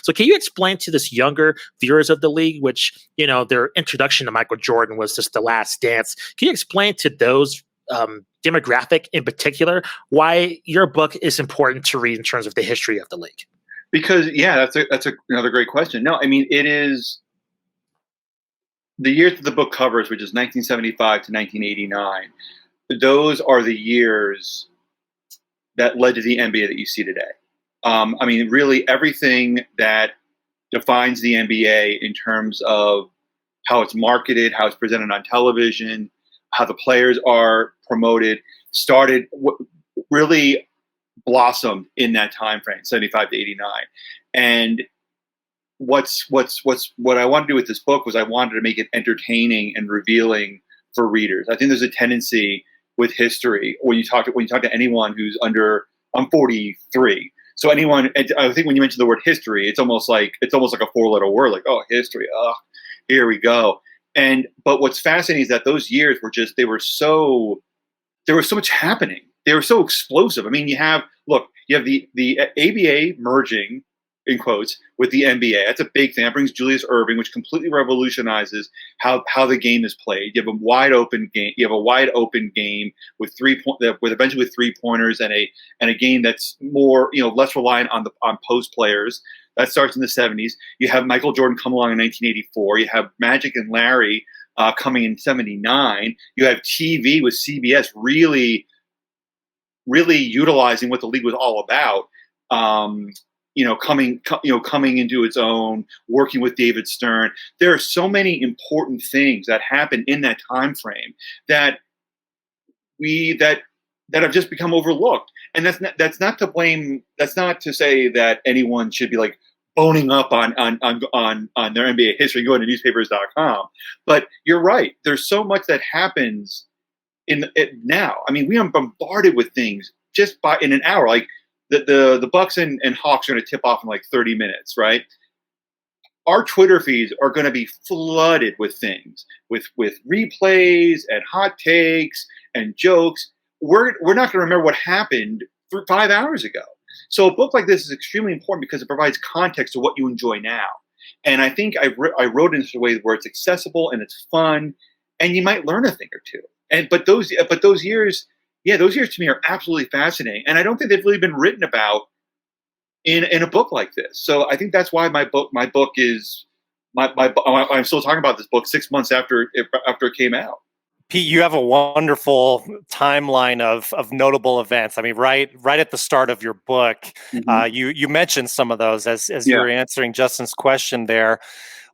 So can you explain to this younger viewers of the league, which, their introduction to Michael Jordan was just The Last Dance. Can you explain to those demographic in particular why your book is important to read in terms of the history of the league? Because that's another great question. No, I mean, it is the years that the book covers, which is 1975 to 1989. Those are the years that led to the NBA that you see today. I mean, really everything that defines the NBA in terms of how it's marketed, how it's presented on television, how the players are promoted, started really blossomed in that time frame, 75 to 89. And what I wanted to do with this book was I wanted to make it entertaining and revealing for readers. I think there's a tendency with history when you talk to anyone who's under, I'm 43. So anyone, I think when you mention the word history, it's almost like a 4-letter word, like, oh, history. Oh, here we go. But what's fascinating is that those years were there was so much happening. They were so explosive. I mean, you have the ABA merging, in quotes, with the NBA. That's a big thing. That brings Julius Erving, which completely revolutionizes how the game is played. You have a wide open game. You have a wide open game with eventually with 3-pointers and a game that's more, less reliant on post players. That starts in the 70s. You have Michael Jordan come along in 1984. You have Magic and Larry coming in 79. You have TV with CBS really utilizing what the league was all about. Coming into its own, working with David Stern. There are so many important things that happen in that time frame that have just become overlooked. And that's not to blame. That's not to say that anyone should be like boning up on their NBA history, going to newspapers.com. But you're right. There's so much that happens now. I mean, we are bombarded with things just in an hour. Like the Bucks and Hawks are going to tip off in like 30 minutes, right? Our Twitter feeds are going to be flooded with things, with replays and hot takes and jokes. We're not going to remember what happened 5 hours ago. So a book like this is extremely important because it provides context to what you enjoy now. And I think I wrote it in such a way where it's accessible and it's fun, and you might learn a thing or two. But those years. Yeah, those years to me are absolutely fascinating, and I don't think they've really been written about in a book like this. So I think that's why I'm still talking about this book 6 months after it came out. Pete, you have a wonderful timeline of notable events. I mean, right at the start of your book, mm-hmm. You mentioned some of those as you were answering Justin's question there.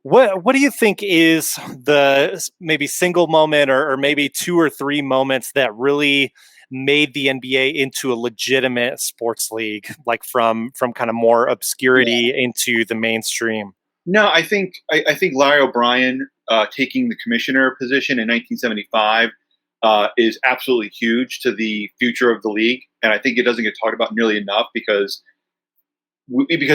What do you think is the maybe single moment or maybe 2 or 3 moments that really made the NBA into a legitimate sports league, like from kind of more obscurity into the mainstream? No, I think Larry O'Brien taking the commissioner position in 1975 is absolutely huge to the future of the league, and I think it doesn't get talked about nearly enough because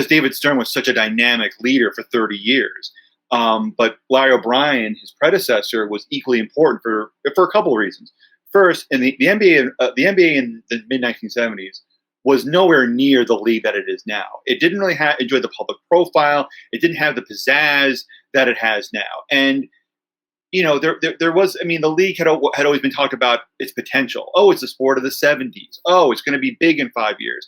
David Stern was such a dynamic leader for 30 years. But Larry O'Brien, his predecessor, was equally important for a couple of reasons. First, in the NBA in the mid 1970s was nowhere near the league that it is now. It didn't really enjoy the public profile. It didn't have the pizzazz that it has now. And there was. I mean, the league had always been talked about its potential. Oh, it's a sport of the 70s. Oh, it's going to be big in 5 years.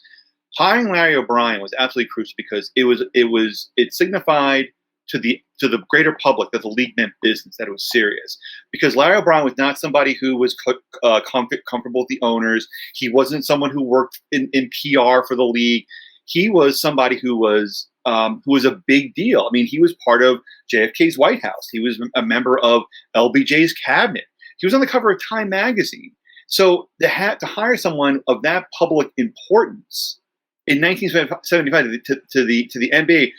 Hiring Larry O'Brien was absolutely crucial because it signified to the greater public that the league meant business, that it was serious. Because Larry O'Brien was not somebody who was comfortable with the owners. He wasn't someone who worked in PR for the league. He was somebody who was a big deal. I mean, he was part of JFK's White House. He was a member of LBJ's cabinet. He was on the cover of Time magazine. So to hire someone of that public importance in 1975 to the NBA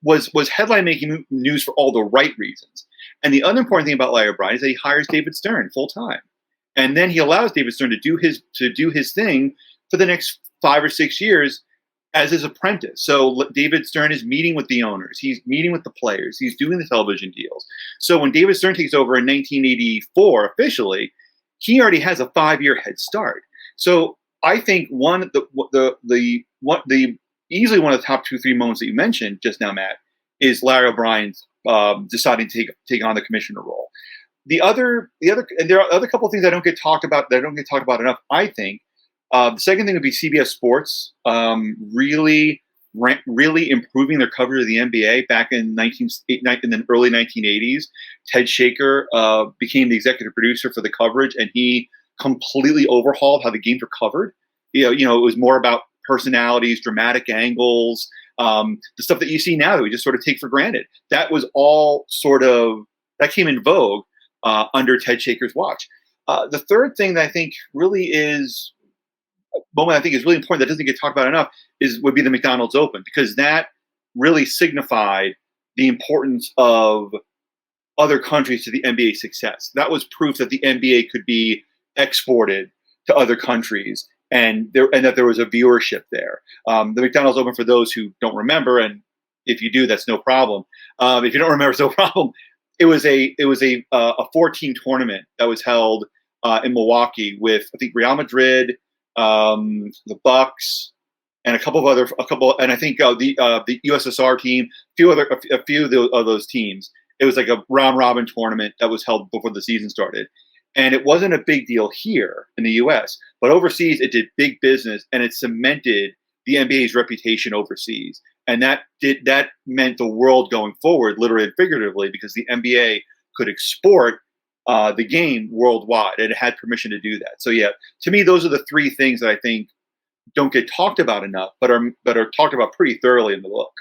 was headline making news for all the right reasons. And the other important thing about Larry O'Brien is that he hires David Stern full time, and then he allows David Stern to do his thing for the next 5 or 6 years as his apprentice. So David Stern is meeting with the owners, he's meeting with the players, he's doing the television deals. So when David Stern takes over in 1984 officially, he already has a 5-year head start. So I think easily one of the top 2-3 moments that you mentioned just now, Matt, is Larry O'Brien's deciding to take on the commissioner role. There are other couple of things that don't get talked about enough. I think the second thing would be CBS Sports really improving their coverage of the NBA back in the early 1980s. Ted Shaker became the executive producer for the coverage, and he completely overhauled how the games were covered. It was more about personalities, dramatic angles, the stuff that you see now that we just sort of take for granted. That was all that came in vogue under Ted Shaker's watch. The third thing that I think really is moment I think is really important that doesn't get talked about enough would be the McDonald's Open, because that really signified the importance of other countries to the NBA success. That was proof that the NBA could be exported to other countries, and that there was a viewership there. The McDonald's Open, for those who don't remember, and if you do, that's no problem. If you don't remember, it's no problem. It was a 14 tournament that was held in Milwaukee with, I think, Real Madrid, the Bucks, and and I think the USSR team, a few of those teams. It was like a round robin tournament that was held before the season started, and it wasn't a big deal here in the U.S., but overseas it did big business, and it cemented the NBA's reputation overseas, and that meant the world going forward, literally and figuratively, because the NBA could export the game worldwide, and it had permission to do that. So yeah, to me, those are the three things that I think don't get talked about enough, but are talked about pretty thoroughly in the book.